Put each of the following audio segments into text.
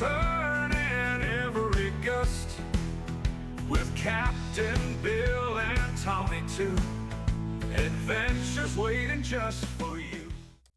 turn and every gust, with Captain Bill and Tommy too. Adventures waiting just for you.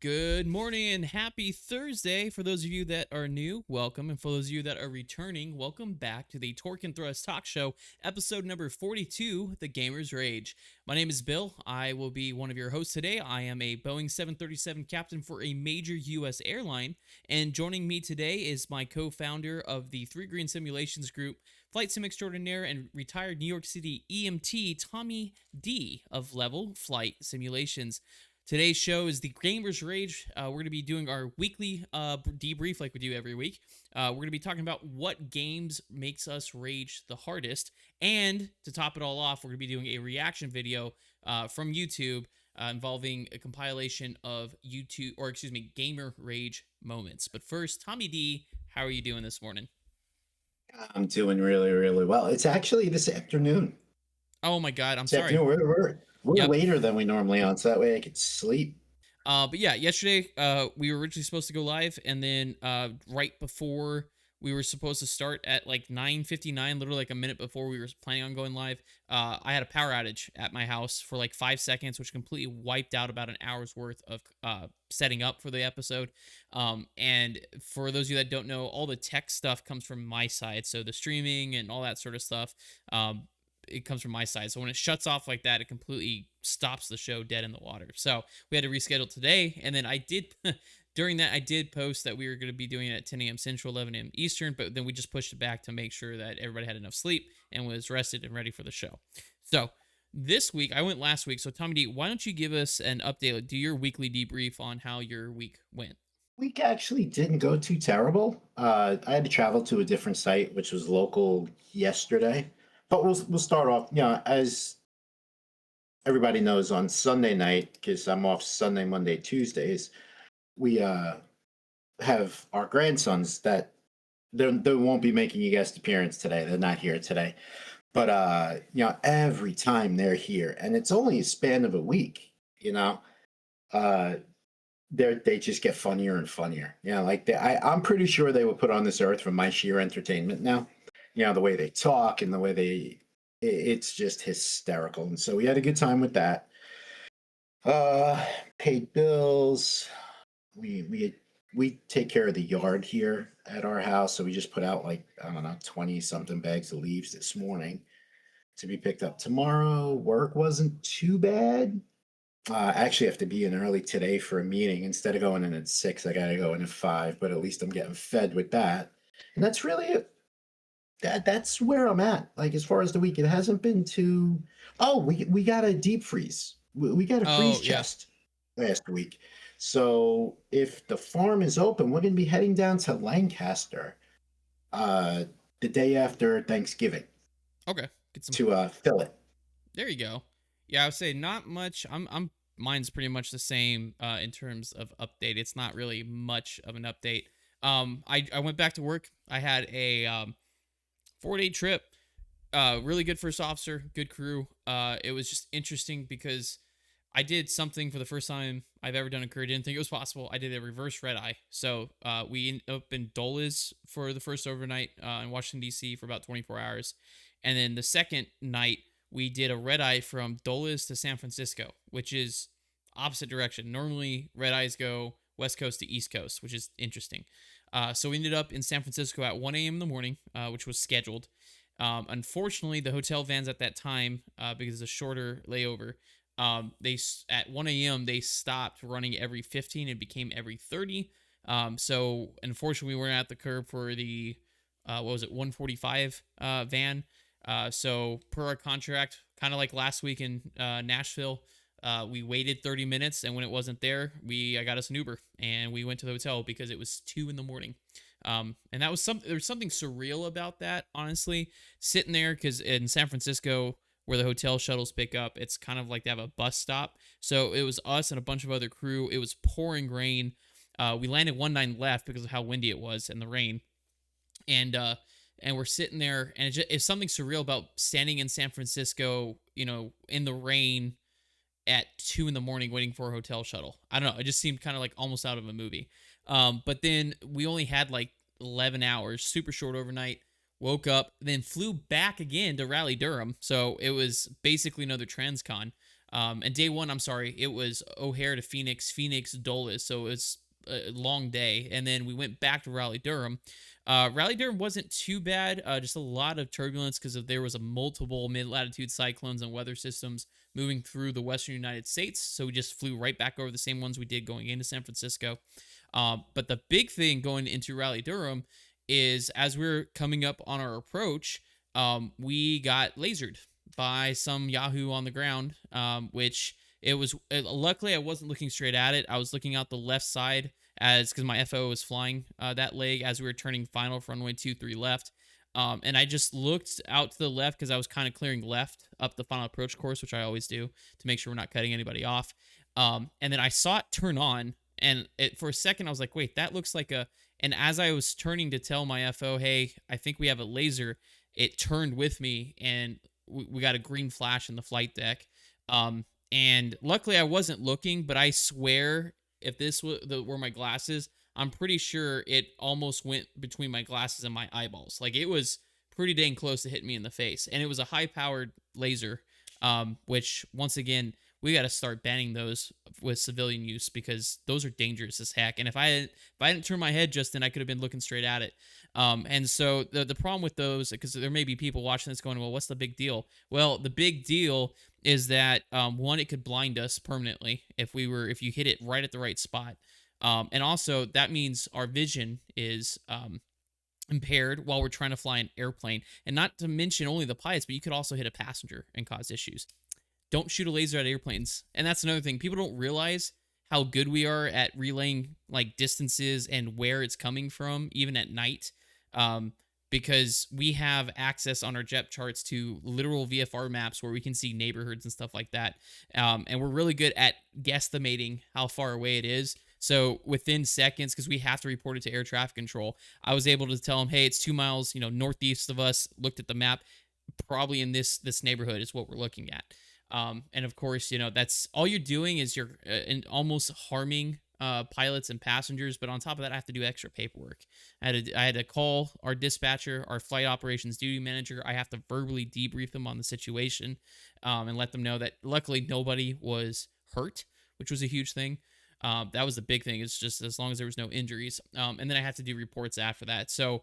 Good morning and happy Thursday. For those of you that are new, welcome. And for those of you that are returning, welcome back to the Torque and Thrust Talk Show, episode number 42, The Gamer's Rage. My name is Bill. I will be one of your hosts today. I am a Boeing 737 captain for a major U.S. airline. And joining me today is my co-founder of the Three Green Simulations Group, flight sim extraordinaire and retired New York City EMT, Tommy D of Level Flight Simulations. Today's show is the Gamer's Rage. We're going to be doing our weekly debrief like we do every week. We're going to be talking about what games makes us rage the hardest. And to top it all off, we're going to be doing a reaction video from YouTube involving a compilation of Gamer Rage moments. But first, Tommy D, how are you doing this morning? I'm doing really, really well. It's actually this afternoon. Oh my God, I'm sorry. We're later than we normally on, so that way I could sleep. But yeah, yesterday we were originally supposed to go live, and then right before we were supposed to start at like 9:59, literally like a minute before we were planning on going live, I had a power outage at my house for like 5 seconds, which completely wiped out about an hour's worth of setting up for the episode. And for those of you that don't know, all the tech stuff comes from my side, so the streaming and all that sort of stuff. It comes from my side. So when it shuts off like that, it completely stops the show dead in the water. So we had to reschedule today. And then I did, during that, I did post that we were going to be doing it at 10 a.m. Central, 11 a.m. Eastern, but then we just pushed it back to make sure that everybody had enough sleep and was rested and ready for the show. So this week, I went last week. So Tommy D, why don't you give us an update, do your weekly debrief on how your week went? Week actually didn't go too terrible. I had to travel to a different site, which was local yesterday. But we'll start off, as everybody knows, on Sunday night, because I'm off Sunday, Monday, Tuesdays, we have our grandsons that they won't be making a guest appearance today. They're not here today. But, every time they're here, and it's only a span of a week, they just get funnier and funnier. I'm pretty sure they were put on this earth for my sheer entertainment now. The way they talk and the way it's just hysterical. And so we had a good time with that. Paid bills. We take care of the yard here at our house. So we just put out 20 something bags of leaves this morning to be picked up tomorrow. Work wasn't too bad. I actually have to be in early today for a meeting. Instead of going in at 6, I got to go in at 5, but at least I'm getting fed with that. And that's really it. That's where I'm at. Like, as far as the week, it hasn't been too. Oh, we got a deep freeze. We got a freeze chest last week. So if the farm is open, we're going to be heading down to Lancaster the day after Thanksgiving. Okay. To fill it. There you go. Yeah, I would say not much. Mine's pretty much the same in terms of update. It's not really much of an update. I went back to work. I had a 4-day trip. Really good first officer, good crew. It was just interesting because I did something for the first time I've ever done in career. Didn't think it was possible. I did a reverse red eye. So we ended up in Dulles for the first overnight in Washington, D.C. for about 24 hours. And then the second night, we did a red eye from Dulles to San Francisco, which is opposite direction. Normally, red eyes go west coast to east coast, which is interesting. So we ended up in San Francisco at 1 a.m. in the morning, which was scheduled. Unfortunately, the hotel vans at that time, because it's a shorter layover, at 1 a.m. they stopped running every 15 and became every 30. So unfortunately, we weren't at the curb for the 145 van. So per our contract, kind of like last week in Nashville, we waited 30 minutes, and when it wasn't there, I got us an Uber, and we went to the hotel because it was 2 a.m. And that was there's something surreal about that, honestly, sitting there, because in San Francisco, where the hotel shuttles pick up, it's kind of like they have a bus stop. So it was us and a bunch of other crew. It was pouring rain. We landed 19 left because of how windy it was and the rain. And we're sitting there, and it's something surreal about standing in San Francisco, in the rain at 2 a.m. waiting for a hotel shuttle. I don't know. It just seemed kind of like almost out of a movie. But then we only had like 11 hours, super short overnight. Woke up, then flew back again to Raleigh Durham. So it was basically another transcon. And day one, I'm sorry, it was O'Hare to Phoenix, Phoenix Dulles. So it was a long day. And then we went back to Raleigh Durham. Raleigh Durham wasn't too bad, just a lot of turbulence because there was a multiple mid-latitude cyclones and weather systems moving through the western United States. So we just flew right back over the same ones we did going into San Francisco. But the big thing going into Raleigh Durham is as we're coming up on our approach, we got lasered by some Yahoo on the ground, which it was luckily I wasn't looking straight at it. I was looking out the left side as because my FO was flying that leg as we were turning final for runway 23 left. And I just looked out to the left because I was kind of clearing left up the final approach course, which I always do to make sure we're not cutting anybody off. And then I saw it turn on, and for a second I was like, wait, that looks like a. And as I was turning to tell my FO, hey, I think we have a laser, it turned with me, and we got a green flash in the flight deck. And luckily I wasn't looking, but I swear if this were my glasses, I'm pretty sure it almost went between my glasses and my eyeballs. Like it was pretty dang close to hitting me in the face. And it was a high-powered laser, which once again, we got to start banning those with civilian use because those are dangerous as heck. And if I hadn't turned my head just then, I could have been looking straight at it. And so the problem with those, because there may be people watching this going, well, what's the big deal? Well, the big deal is that one, it could blind us permanently if you hit it right at the right spot. And also that means our vision is impaired while we're trying to fly an airplane. And not to mention only the pilots, but you could also hit a passenger and cause issues. Don't shoot a laser at airplanes. And that's another thing. People don't realize how good we are at relaying like distances and where it's coming from, even at night. Because we have access on our jet charts to literal VFR maps where we can see neighborhoods and stuff like that. And we're really good at guesstimating how far away it is. So within seconds, because we have to report it to air traffic control, I was able to tell them, hey, it's 2 miles, northeast of us. Looked at the map, probably in this neighborhood is what we're looking at. And of course, that's all you're doing is you're almost harming pilots and passengers. But on top of that, I have to do extra paperwork. I had to call our dispatcher, our flight operations duty manager. I have to verbally debrief them on the situation and let them know that luckily nobody was hurt, which was a huge thing. That was the big thing. It's just as long as there was no injuries. And then I have to do reports after that. So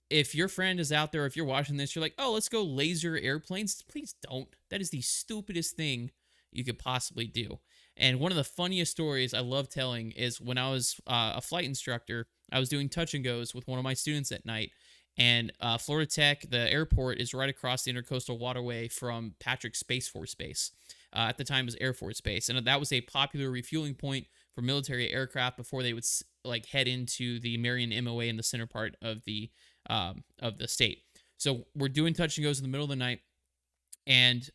if your friend is out there, if you're watching this, you're like, oh, let's go laser airplanes. Please don't. That is the stupidest thing you could possibly do. And one of the funniest stories I love telling is when I was a flight instructor, I was doing touch and goes with one of my students at night. And Florida Tech, the airport, is right across the intercoastal waterway from Patrick Space Force Base. At the time, it was Air Force Base. And that was a popular refueling point for military aircraft before they would head into the Marion MOA in the center part of the state. So we're doing touch and goes in the middle of the night, and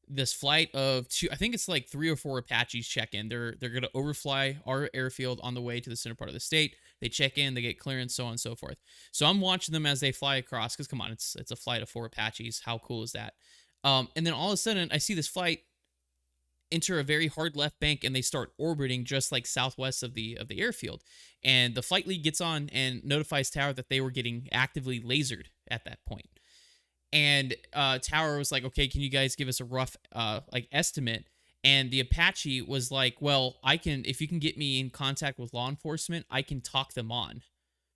this flight of two, I think it's like 3 or 4 Apaches check in. They're gonna overfly our airfield on the way to the center part of the state. They check in, they get clearance, so on and so forth. So I'm watching them as they fly across, because come on, it's a flight of 4 Apaches. How cool is that? And then all of a sudden, I see this flight enter a very hard left bank, and they start orbiting just like southwest of the airfield. And the flight lead gets on and notifies Tower that they were getting actively lasered at that point. And Tower was like, okay, can you guys give us a rough estimate? And the Apache was like, well, if you can get me in contact with law enforcement, I can talk them on,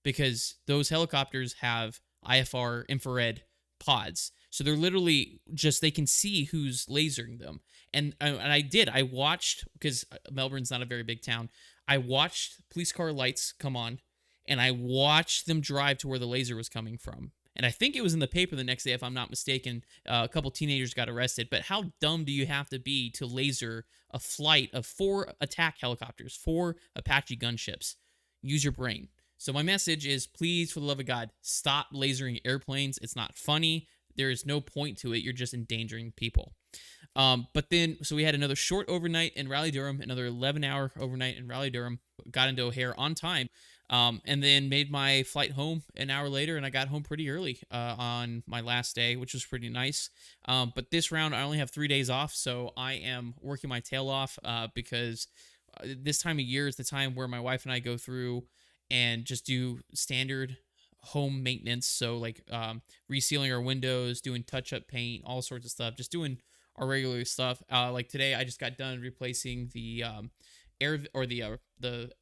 because those helicopters have IFR infrared pods. So they're literally they can see who's lasering them. And I watched, because Melbourne's not a very big town, I watched police car lights come on, and I watched them drive to where the laser was coming from. And I think it was in the paper the next day, if I'm not mistaken, a couple teenagers got arrested. But how dumb do you have to be to laser a flight of 4 attack helicopters, 4 Apache gunships? Use your brain. So my message is, please, for the love of God, stop lasering airplanes. It's not funny. There is no point to it. You're just endangering people. But then, so we had another short overnight in Raleigh Durham, another 11-hour overnight in Raleigh Durham, got into O'Hare on time, and then made my flight home an hour later, and I got home pretty early on my last day, which was pretty nice. But this round, I only have 3 days off, so I am working my tail off because this time of year is the time where my wife and I go through and just do standard home maintenance. So like resealing our windows, doing touch up paint, all sorts of stuff, just doing our regular stuff. Like today, I just got done replacing the air or the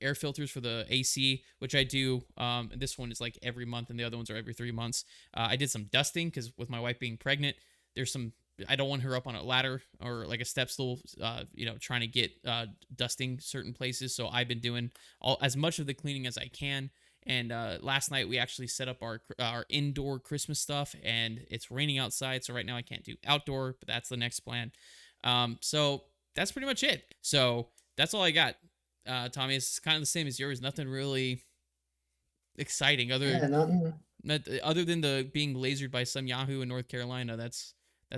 air filters for the AC, which I do. And this one is like every month, and the other ones are every 3 months. I did some dusting because with my wife being pregnant, there's some. I don't want her up on a ladder or like a step stool, trying to get dusting certain places. So I've been doing all as much of the cleaning as I can. And last night we actually set up our indoor Christmas stuff, and it's raining outside, so right now I can't do outdoor, but that's the next plan. So that's pretty much it. So that's all I got. Tommy, it's kind of the same as yours. Nothing really exciting Yeah, nothing. other than the being lasered by some Yahoo in North Carolina. That's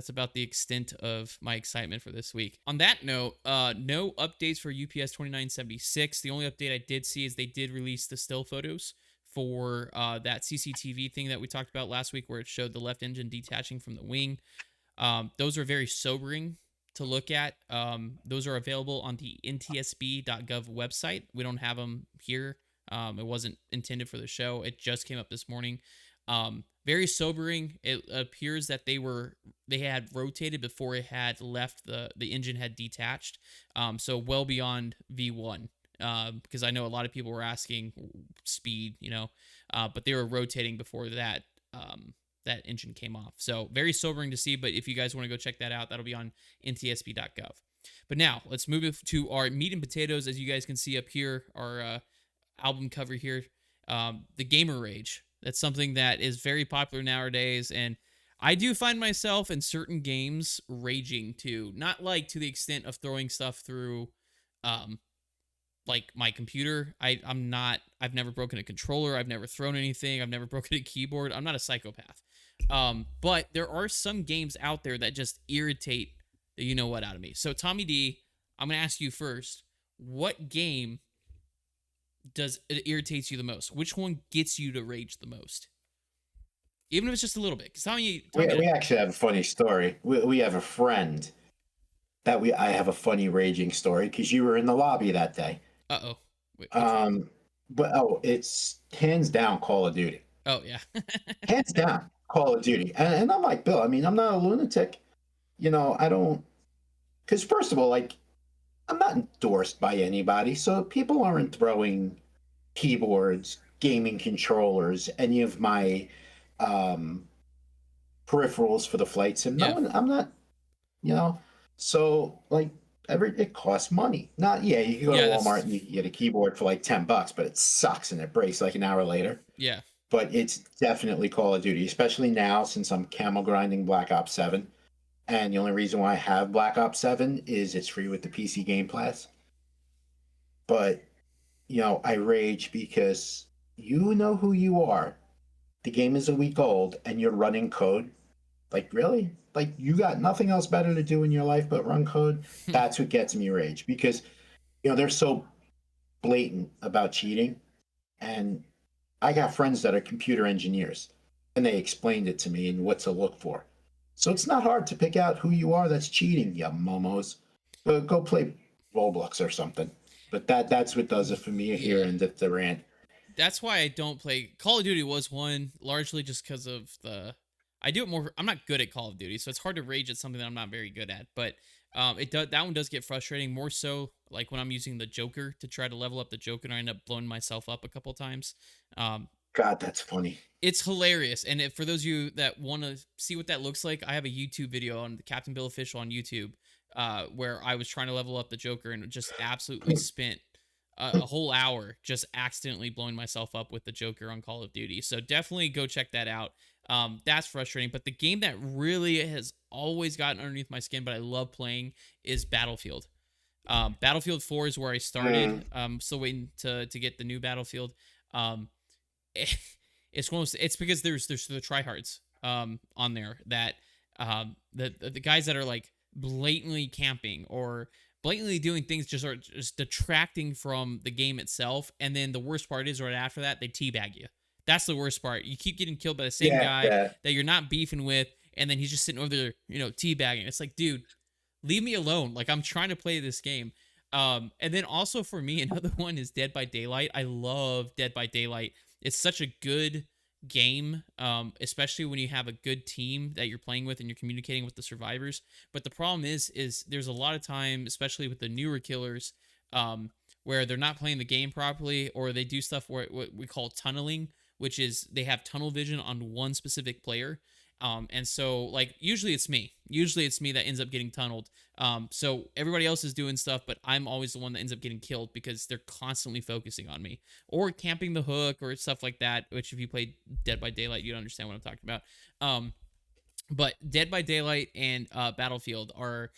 about the extent of my excitement for this week. On that note, no updates for UPS 2976. The only update I did see is they did release the still photos for that CCTV thing that we talked about last week, where it showed the left engine detaching from the wing. Those are very sobering to look at. Those are available on the ntsb.gov website. We don't have them here. It wasn't intended for the show. It just came up this morning. Very sobering. It appears that they had rotated before it had left, the engine had detached. So well beyond V1. Because I know a lot of people were asking speed, but they were rotating before that that engine came off. So very sobering to see. But if you guys want to go check that out, that'll be on ntsb.gov. But now let's move to our meat and potatoes. As you guys can see up here, our album cover here, the Gamer Rage. That's something that is very popular nowadays, and I do find myself in certain games raging too. Not like to the extent of throwing stuff through, like my computer. I've never broken a controller. I've never thrown anything. I've never broken a keyboard. I'm not a psychopath. But there are some games out there that just irritate the you know what out of me. So Tommy D, I'm gonna ask you first. What game does it irritates you the most? Which one gets you to rage the most? Even if it's just a little bit. Because We actually have a funny story. We have a friend that I have a funny raging story because you were in the lobby that day. Uh-oh. Wait, But it's hands down Call of Duty. oh, yeah. Hands down Call of Duty. And I'm like, Bill, I mean, I'm not a lunatic. I don't, because first of all, like, I'm not endorsed by anybody, so people aren't throwing keyboards, gaming controllers, any of my peripherals for the flight sim. Yeah. No one, I'm not, so like it costs money. Not you can go to Walmart and you can get a keyboard for like $10, but it sucks and it breaks like an hour later. Yeah. But it's definitely Call of Duty, especially now since I'm camel grinding Black Ops 7. And the only reason why I have Black Ops 7 is it's free with the PC Game Pass. But, I rage because you know who you are. The game is a week old and you're running code. Like, really? Like, you got nothing else better to do in your life but run code? That's what gets me rage because, they're so blatant about cheating. And I got friends that are computer engineers and they explained it to me and what to look for. So it's not hard to pick out who you are that's cheating, you momos. Go play Roblox or something. But that's what does it for me here in the rant. That's why I don't play. Call of Duty was one, largely just because of I do it more. I'm not good at Call of Duty, so it's hard to rage at something that I'm not very good at. But that one does get frustrating, more so like when I'm using the Joker to try to level up the Joker and I end up blowing myself up a couple times. God, that's funny. It's hilarious. And for those of you that want to see what that looks like, I have a YouTube video on the Captain Bill Official on YouTube where I was trying to level up the Joker and just absolutely spent a whole hour just accidentally blowing myself up with the Joker on Call of Duty. So definitely go check that out. That's frustrating. But the game that really has always gotten underneath my skin, but I love playing, is Battlefield. Battlefield 4 is where I started. Still waiting to get the new Battlefield. It's because there's the tryhards on there that the guys that are like blatantly camping or blatantly doing things just detracting from the game itself. And then the worst part is right after that, they teabag you. That's the worst part. You keep getting killed by the same guy that you're not beefing with, and then he's just sitting over there, teabagging. It's like, dude, leave me alone. Like, I'm trying to play this game. And then also for me, another one is Dead by Daylight. I love Dead by Daylight. It's such a good game, especially when you have a good team that you're playing with and you're communicating with the survivors. But the problem is there's a lot of time, especially with the newer killers, where they're not playing the game properly, or they do stuff where what we call tunneling, which is they have tunnel vision on one specific player. And so like usually it's me that ends up getting tunneled. So everybody else is doing stuff, but I'm always the one that ends up getting killed because they're constantly focusing on me or camping the hook or stuff like that, which if you play Dead by Daylight, you'd understand what I'm talking about. But Dead by Daylight and Battlefield are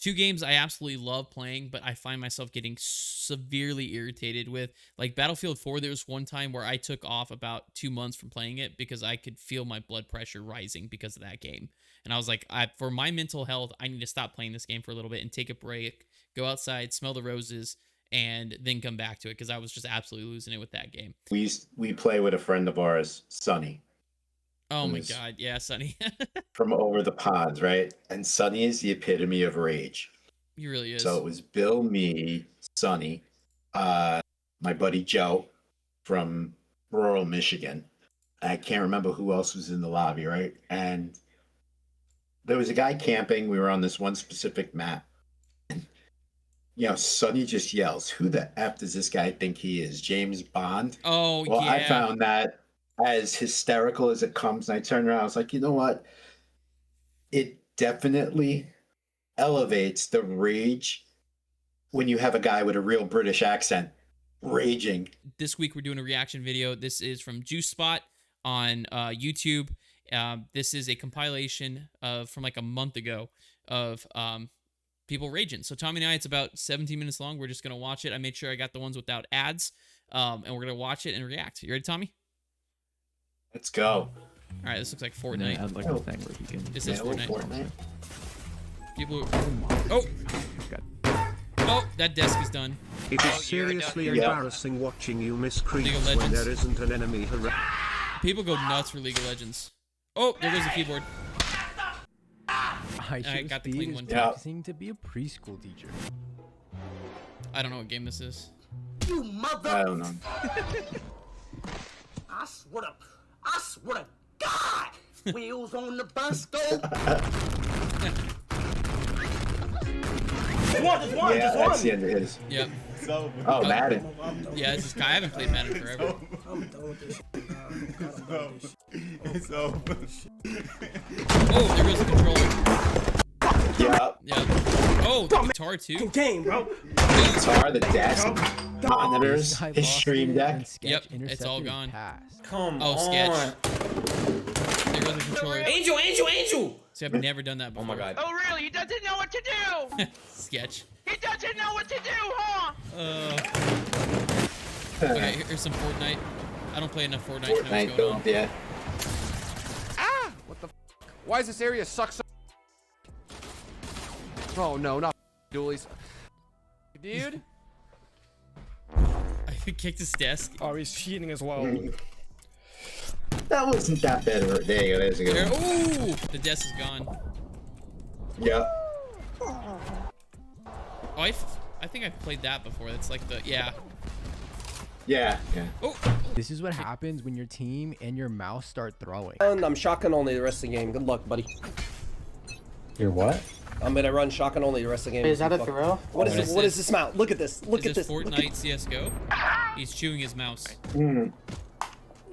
two games I absolutely love playing, but I find myself getting severely irritated with. Like Battlefield 4, there was one time where I took off about 2 months from playing it because I could feel my blood pressure rising because of that game. And I was like, for my mental health, I need to stop playing this game for a little bit and take a break, go outside, smell the roses, and then come back to it because I was just absolutely losing it with that game. We play with a friend of ours, Sonny. Oh my God. Yeah, Sonny. From over the pond, right? And Sonny is the epitome of rage. He really is. So it was Bill, me, Sonny, my buddy Joe from rural Michigan. I can't remember who else was in the lobby, right? And there was a guy camping. We were on this one specific map. And, Sonny just yells, "Who the F does this guy think he is? James Bond?" Oh, well, yeah. I found that as hysterical as it comes. And I turned around. I was like, you know what? It definitely elevates the rage when you have a guy with a real British accent raging. This week we're doing a reaction video. This is from Juice Spot on YouTube. This is a compilation from like a month ago of people raging. So Tommy and I, it's about 17 minutes long. We're just going to watch it. I made sure I got the ones without ads, and we're going to watch it and react. You ready, Tommy? Let's go. All right, this looks like Fortnite. Add like a thing where he can. This is Fortnite. People. Oh, Oh, that desk is done. It is seriously embarrassing watching you miss creeps League of when Legends. there isn't an enemy around. People go nuts for League of Legends. Oh, there goes the keyboard. I got the clean one. practicing to be a preschool teacher. I don't know what game this is. You mother! I don't know. I swear to God! Wheels on the bus go. Yeah, that's the end of his. Yep. Oh, Madden. Yeah, this is Kai. I haven't played Madden forever. I'm done with this shit. It's over. Oh, there goes the controller. Yeah. Yep. Oh, the guitar too. Game, bro. The guitar, the desk, monitors, I his lost stream it, deck. and Sketch Yep, it's all intercepted his gone. pass. Come Oh, on. Sketch. There goes the controller. Angel! See, I've never done that before. Oh my God. Oh really? He doesn't know what to do! Sketch. He doesn't know what to do, huh? Okay, here's some Fortnite. I don't play enough Fortnite to know what's Fortnite, going on. yeah. Ah! What the f? Why does this area suck so? Oh no, not dualies. Dude? I kicked his desk. Oh, he's cheating as well. That wasn't that bad. There you go. There's a good There, one. ooh, the desk is gone. Yeah. Oh, I think I've played that before. That's like the, yeah. Yeah. Yeah. Oh, This is what happens when your team and your mouse start throwing. I'm shotgun only the rest of the game. Good luck, buddy. You're what? I'm gonna run shotgun only the rest of the game. Is that a throw? What is What this? is What this? is this mount? Look at this. Look is at this this. Look at- Fortnite CSGO? He's chewing his mouse.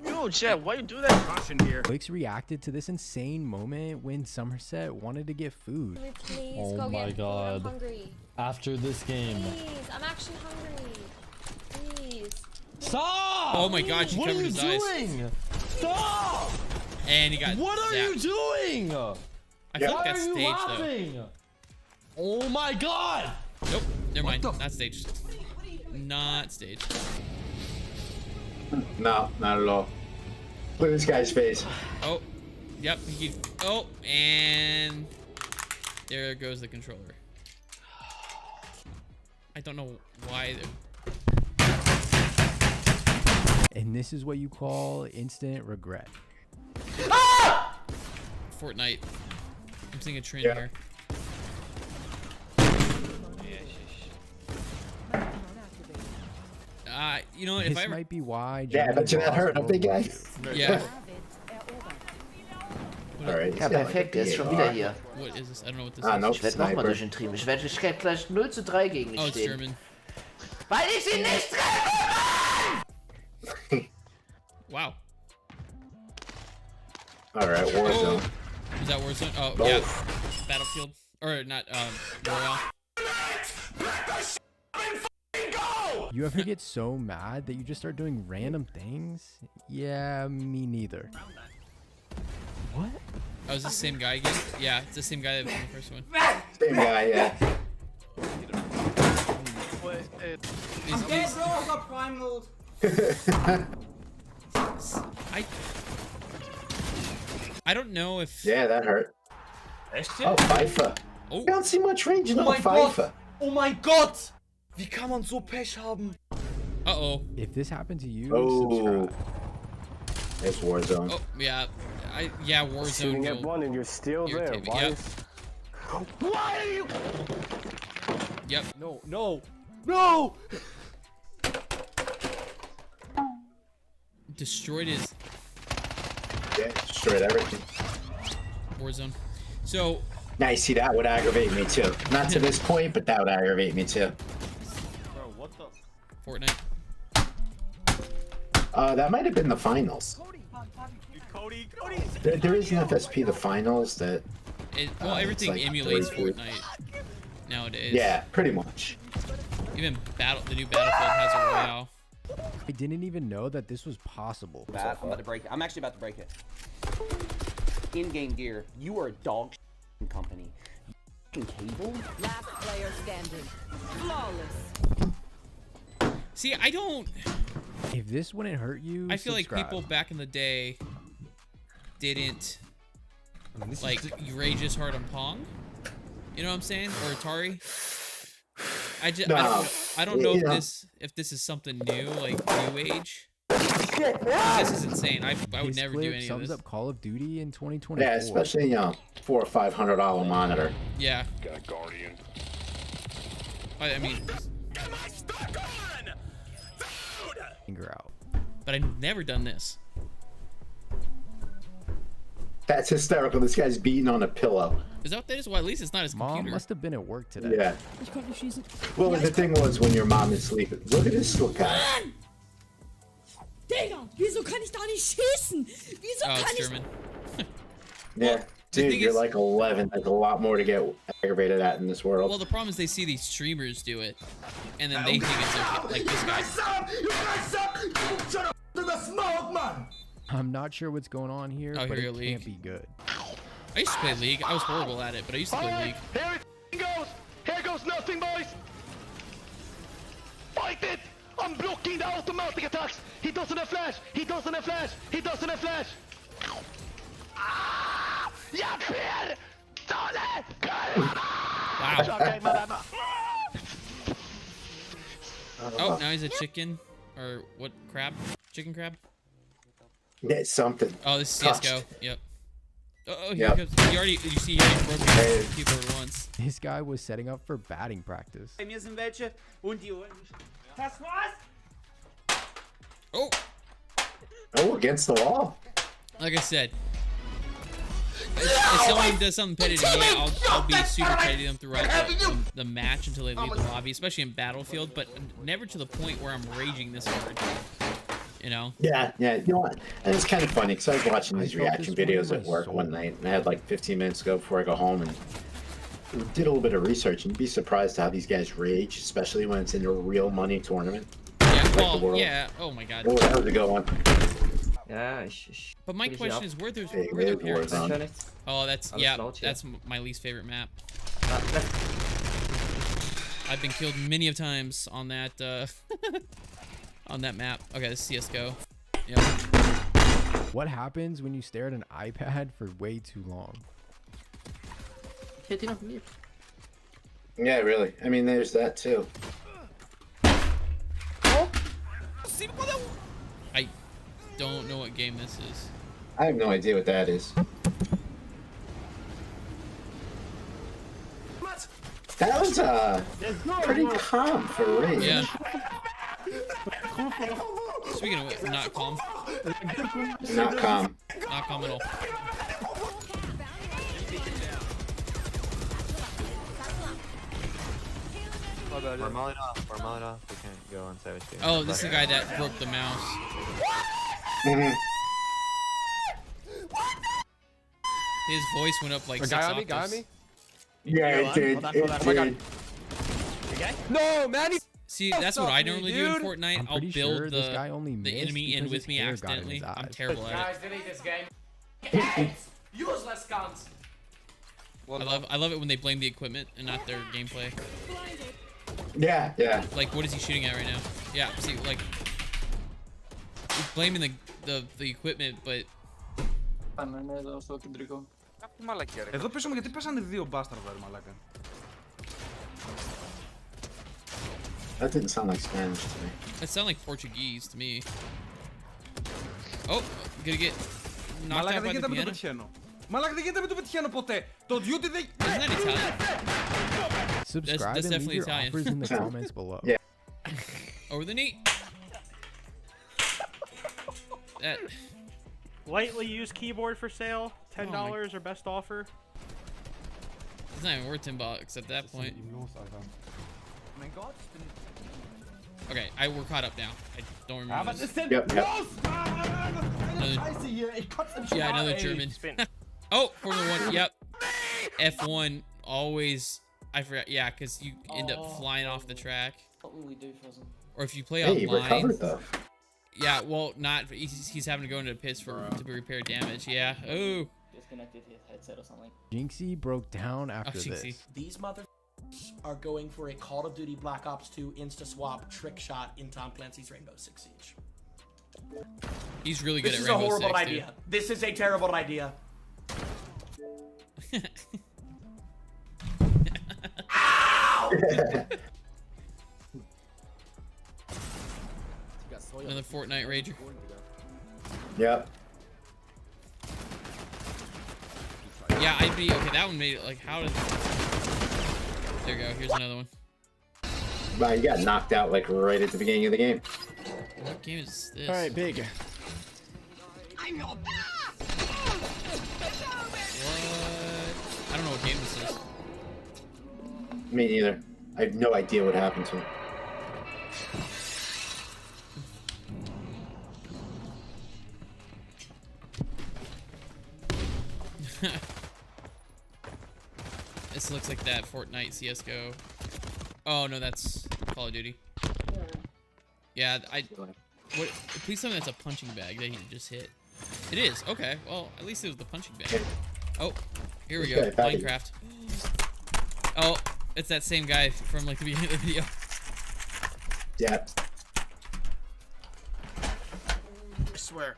Yo, Chad, why you do that? Caution here. Wicks reacted to this insane moment when Somerset wanted to get food. Please Oh go my get God. food. I'm hungry. After this game. Please, I'm actually hungry. Please. Stop! Oh my God, she What are covered you his eyes. doing? Stop! And he got What are you zapped. doing? I feel like Why that's are you staged though. laughing? Oh my God! Nope, never mind. Not staged. Not staged. No, not at all. Look at this guy's face. Oh, yep. Oh, and there goes the controller. I don't know why. And this is what you call instant regret. Fortnite. I'm seeing a trend Yeah. here. You know, if This I ever, might be why. Yeah, I Germany bet you that lost hurt a World big War guy. II. yeah, Alright. he's Ja, got like a perfekt, er ist schon wieder hier. What is this? I don't know what this Ah, is. nope. Ich werde nochmal Sniper. durch den Trieben. Ich werde gleich 0:3 gegen ihn Oh, it's stehen. German. Weil ich ihn nicht treffe! Wow. Alright, Warzone. Is that Warzone? Oh, Both. yeah. Battlefield. Or not, Royale. You ever get so mad that you just start doing random things? Yeah, me neither. What? Oh, is this the same guy again? Yeah, it's the same guy that was in the first one. Same guy, yeah. I don't know if... Yeah, that hurt. Echt Oh, jetzt? Pfeiffer. Oh, You don't see much range in Oh mein Pfeiffer. Gott! Oh mein Gott! Wie kann man so Pech haben? uh-oh. If this happened to you, Oh. subscribe. It's Warzone. Oh, yeah. Yeah, Warzone will and you're still irritate me. Yep. Why are you? Yep. No, no, no! Destroyed his Yeah, destroyed everything. Warzone. So, Now you see, that would aggravate me too. Not to this point, but that would aggravate me too. Bro, what the? Fortnite. That might have been the finals. Cody. There is an FSP, the finals, that... Well, it's everything like emulates 3-4. Fortnite nowadays. Yeah, pretty much. Even the new Battlefield has a Royale. I didn't even know that this was possible. Bad. I'm about to break it. I'm actually about to break it. In-game gear. You are a dog company. Cable? Last player standing. Flawless. See, I don't... If this wouldn't hurt you, I feel subscribe. like people back in the day didn't like rage as hard on Pong. You know what I'm saying? Or Atari. I don't know Yeah. if this is something new, like new age. This is insane. I would His never do clip any of sums this. up Call of Duty in 2024. Yeah, especially, you know, $400 or $500 monitor. Yeah. Got a guardian. I mean, Finger out. but I've never done this. That's hysterical. This guy's beating on a pillow. Is that what that is? Well, at least it's not his Mom computer. must have been at work today. Yeah. Well, the thing was, when your mom is sleeping. Look at this little guy. Digga, wieso kann ich da nicht schießen? Wieso Oh, kann it's ich... German. Yeah. the Dude, thing you're is- like 11. There's a lot more to get aggravated at in this world. Well, the problem is they see these streamers do it, and then they think it's okay, like this guy. I'm not sure what's going on here, Oh, but here it you can't leak. be good. I used to play League. I was horrible at it, but I used to play League. Here it goes. Here goes nothing, boys. Fight it. I'm blocking the automatic attacks. He doesn't have flash. He doesn't have flash. He doesn't have flash. Ah! Jag fel! Dale! Wow. Okay, madam. Oh, now he's a chicken, or what? Crab? Chicken crab? Yeah, something. Oh, this is Touched. CS:GO. Yep. Oh, here Yep. he comes. You see, he already broke Hey. his keyboard once. This guy was setting up for batting practice. Mir sind welche und die holen mich. Das war's? Oh, Oh, against the wall. like I said, if someone does something petty to me, I'll be super petty to them throughout the match until they leave the lobby, especially in Battlefield, but never to the point where I'm raging this hard. You know? Yeah. You know what? And it's kind of funny because I was watching I these felt reaction this one in videos at my work soul. one night, and I had like 15 minutes to go before I go home, and did a little bit of research, and you'd be surprised how these guys rage, especially when it's in a real money tournament. Yeah, the well, world. yeah. Oh my god. Oh, that was a good one. Ja, ich But my Finish it question up. is, where their Hey, parents? Warzone. höre nichts. Oh, that's Alles yeah. laut hier. That's my least favorite map. Ah, I've been killed many of times on that on that map. Okay, this is CS:GO. Yep. What happens when you stare at an iPad for way too long? Ich hätte ihn noch geliebt. Yeah, really. I mean, there's that too. I don't know what game this is. I have no idea what that is. That was pretty calm for rage. Yeah. Speaking of not calm, Not calm. not calm at all. My bad. We're mulling off. We're mulling off. We can't go on side with you. Oh, this is the guy that broke the mouse. His voice went up like 6 octaves. Guy on me? Yeah, it did. It did. No, man. See, that's what I normally do in Fortnite. I'm I'll pretty build sure this guy only the missed enemy in because with his me hair got in accidentally. his I'm eyes. terrible at Guys, it. delete this game. Useless cunts. I love it when they blame the equipment and not their gameplay. Yeah, yeah. Like, what is he shooting at right now? Yeah, see, like, he's blaming the equipment, but Εδώ πέσαμε γιατί πέσανε δύο μπάσταρδα, ρε μαλάκα. That didn't sound like Spanish to me. it sounded like Portuguese to me. Oh, gonna get knocked Μαλάκα out δεν by the γίνεται να το piano. πετυχαίνω. Μαλάκα δεν γίνεται να το πετυχαίνω ποτέ. Το duty δεν... Isn't that Italian? Subscribe that's and definitely leave your Italian. offers in the comments below. Yeah. Over the knee. That, Lightly used keyboard for sale. $10 my- or best offer. it's not even worth $10 at that point. Okay, we're caught up now. I don't remember this. Yep, yep. Yeah, another German. Oh, Formula 1. Yep. F1 always. I forgot. Yeah, because you end up flying off the track. What will we do, Frozen? Or if you play Hey, you online. recovered though. Yeah, well, not. He's having to go into the pits to be repair damage. Yeah. Oh. Disconnected his headset or something. Jinxie broke down after Jinxie. this. These motherfuckers are going for a Call of Duty Black Ops 2 insta-swap trick shot in Tom Clancy's Rainbow Six Siege. He's really good This at is a Rainbow horrible Six, idea. This is a terrible idea. Another Fortnite rager. Yep. Yeah, I'd be okay. That one made it like how did? There you go. Here's another one. Wow, you got knocked out like right at the beginning of the game. What game is this? All right, big. What? I don't know what game this is. Me neither. I have no idea what happened to him. This looks like that Fortnite CS:GO. Oh no, that's Call of Duty. Yeah, what? Please tell me that's a punching bag that he just hit. It is. Okay. Well, at least it was the punching bag. Oh, here we go. Minecraft. Oh, it's that same guy from like the beginning of the video. Yeah. I swear,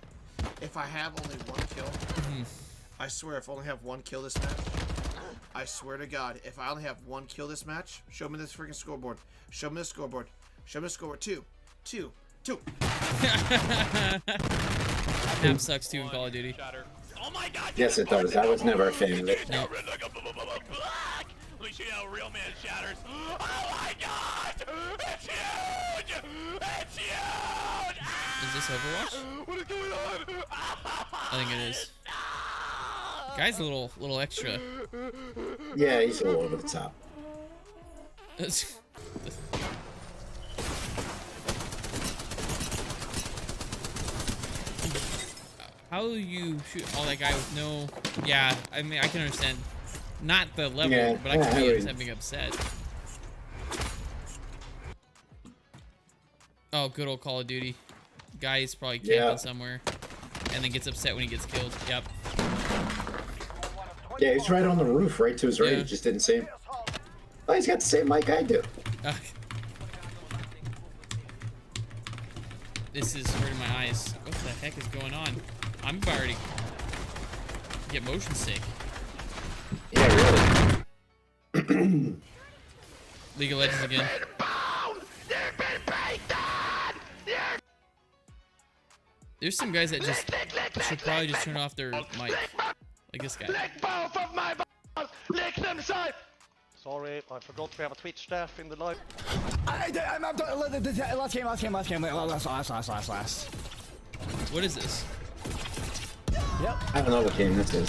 if I have only one kill, I swear if I only have one kill this match, I swear to God, if I only have one kill this match, show me this freaking scoreboard. Show me the scoreboard. Show me the scoreboard. Two. Map sucks too in Call of Duty. Oh my God! Yes, it does. I was never a fan of it. No. Let me show you how real man shatters. Oh my God! It's huge! It's huge! Is this Overwatch? What is going on? I think it is. Guy's a little extra. Yeah, he's a little over the top. How do you shoot all that guy with no? Yeah, I mean I can understand, not the level, Yeah, but I can I see him being upset. Oh, good old Call of Duty. Guy's probably camping somewhere, and then gets upset when he gets killed. Yep. Yeah, he's right on the roof, right to his right. Yeah. You just didn't see him. Oh, he's got the same mic I do. This is hurting my eyes. What the heck is going on? I'm about ready to get motion sick. Yeah, really. League of Legends again. There's some guys that just should probably just turn off their mic. Like this guy. Lick both of my balls! Lick them side! Sorry, I forgot we have a Twitch staff in the live. Last game. Last. What is this? I don't know what game this is.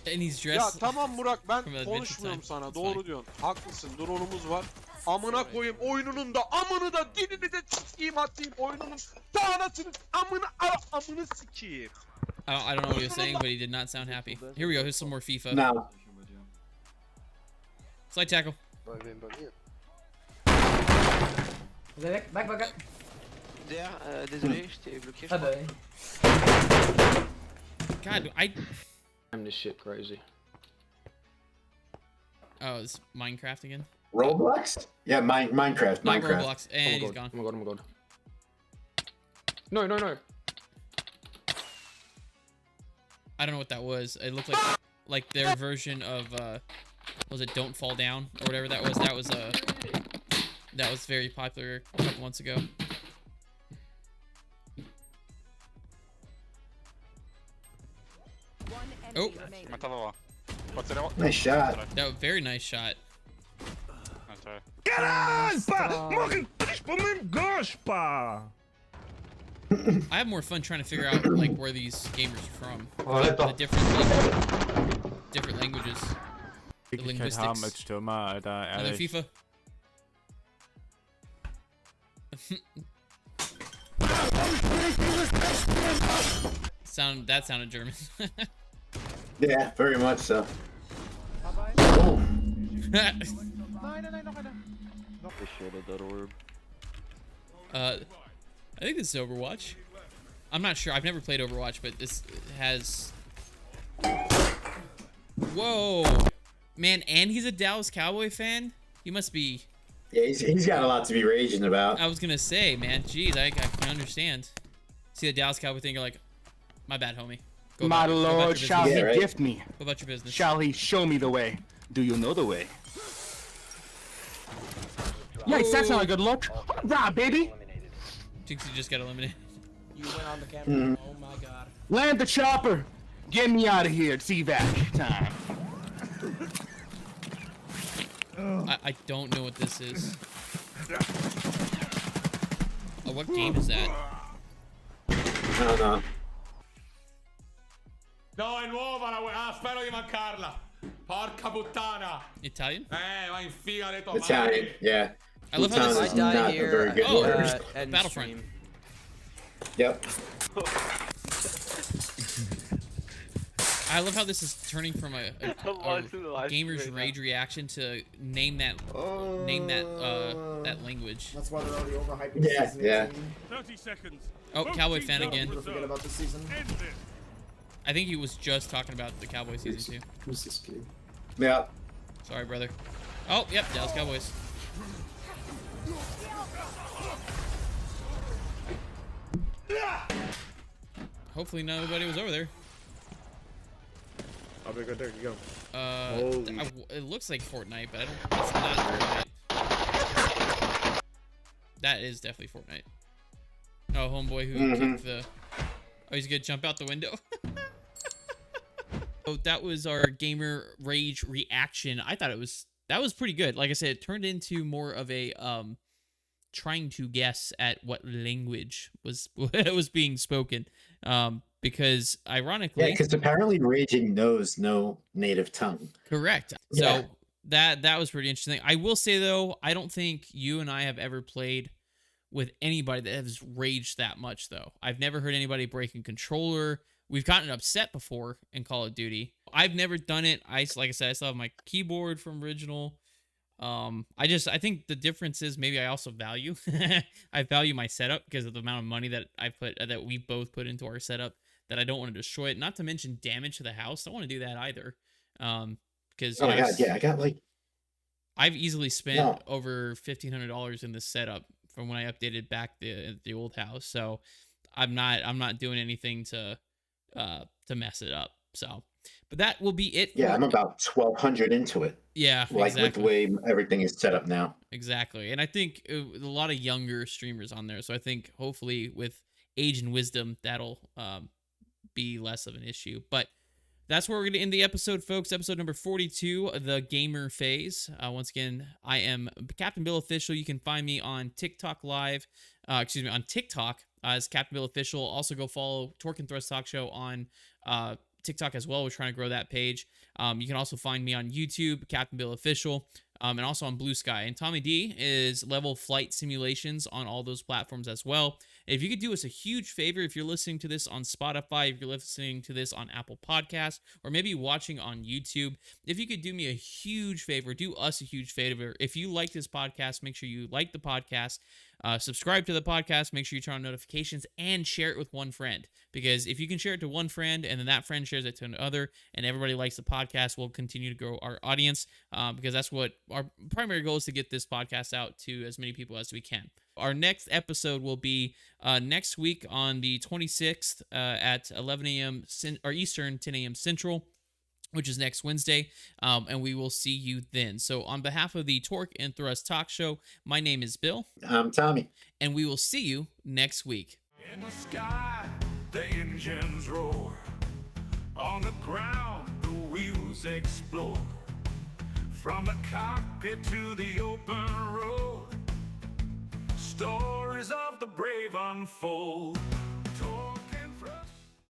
And he's Ya dressed. tamam Burak, ben from Adventure konuşmuyorum Time. sana. It's Doğru fine. diyorsun. Haklısın. Drone'umuz var. Amına koyayım oyununun da amını da dilini de sikeyim atayım oyununun tanasını amını sikeyim. I don't know what he was saying, but he did not sound happy. Here we go. Here's some more FIFA. No. Slide tackle. Back. Désolé, je t'ai bloqué. Ah bah. God, I'm this shit crazy. Oh, it's Minecraft again? Roblox? Yeah, Minecraft. Not Minecraft. Roblox, and he's gone. Oh my god. No. I don't know what that was. It looked like their version of was it Don't Fall Down or whatever that was. That was very popular a couple months ago. Oh, Nice shot. no, very nice shot. I have more fun trying to figure out like where these gamers are from. The different languages. The linguistics. Another FIFA. That sounded German. Yeah, very much so. Oh. I think this is Overwatch. I'm not sure. I've never played Overwatch, but this has. Whoa, man! And he's a Dallas Cowboy fan. He must be. Yeah, he's got a lot to be raging about. I was gonna say, man. Geez, I can understand. See the Dallas Cowboy thing, you're like, my bad, homie. My lord, shall he gift me? Go about your business. Shall he show me the way? Do you know the way? Yikes, that's not a good look. Rah, baby! Thinks he just got eliminated. You went on the camera. Oh my god. Land the chopper! Get me out of here, it's evac time. I don't know what this is. Oh, what game is that? I don't know. No, è nuova la spero di mancarla. Porca puttana. Italian? Ma infiga le tomate. Italian, yeah. I love how this Italian is not a very good word. Battlefront. Yep. I love how this is turning from a gamer's rage reaction to name that language. That's why they're already overhyping Yeah, season yeah. 18. 30 seconds. Oh, Cowboy fan again. Forget about the season. I think he was just talking about the Cowboy season 2. Who's this kid? Yeah. Sorry, brother. Oh, yep, Dallas Cowboys. Hopefully nobody was over there. I'll be good, there you go. It looks like Fortnite, but I don't. It's not Fortnite. That is definitely Fortnite. Oh, homeboy who kicked the. Oh, he's gonna jump out the window. So that was our gamer rage reaction. I thought that was pretty good. Like I said, it turned into more of a trying to guess at what language was being spoken. Because ironically, Yeah, because apparently raging knows no native tongue. correct. Yeah. So that was pretty interesting. I will say though, I don't think you and I have ever played with anybody that has raged that much though. I've never heard anybody break a controller. We've gotten upset before in Call of Duty. I've never done it. Like I said, I still have my keyboard from original. I think the difference is maybe I also value I value my setup because of the amount of money that that we both put into our setup, that I don't want to destroy it. Not to mention damage to the house. I don't want to do that either. Because Oh my god, yeah, I got like I've easily spent over $1,500 in this setup from when I updated back the old house. So I'm not doing anything to mess it up. So, but that will be it. Yeah, I'm about 1,200 into it. Yeah, like with the way everything is set up now. Exactly, and I think a lot of younger streamers on there. So I think hopefully with age and wisdom, that'll be less of an issue. But that's where we're going to end the episode, folks. Episode number 42, the gamer phase. Once again, I am Captain Bill Official. You can find me on TikTok Live. On TikTok as Captain Bill Official. Also go follow Torque and Thrust Talk Show on TikTok as well. We're trying to grow that page. You can also find me on YouTube, Captain Bill Official, and also on Blue Sky. And Tommy D is Level Flight Simulations on all those platforms as well. If you could do us a huge favor, if you're listening to this on Spotify, if you're listening to this on Apple Podcasts, or maybe watching on YouTube, if you could do me a huge favor, do us a huge favor. If you like this podcast, make sure you like the podcast, subscribe to the podcast, make sure you turn on notifications, and share it with one friend. Because if you can share it to one friend, and then that friend shares it to another, and everybody likes the podcast, we'll continue to grow our audience, because that's what our primary goal is, to get this podcast out to as many people as we can. Our next episode will be next week on the 26th at 11 a.m. Eastern, 10 a.m. Central, which is next Wednesday, and we will see you then. So on behalf of the Torque and Thrust Talk Show, my name is Bill. I'm Tommy. And we will see you next week. In the sky, the engines roar. On the ground, the wheels explore. From the cockpit to the open road, stories of the brave unfold.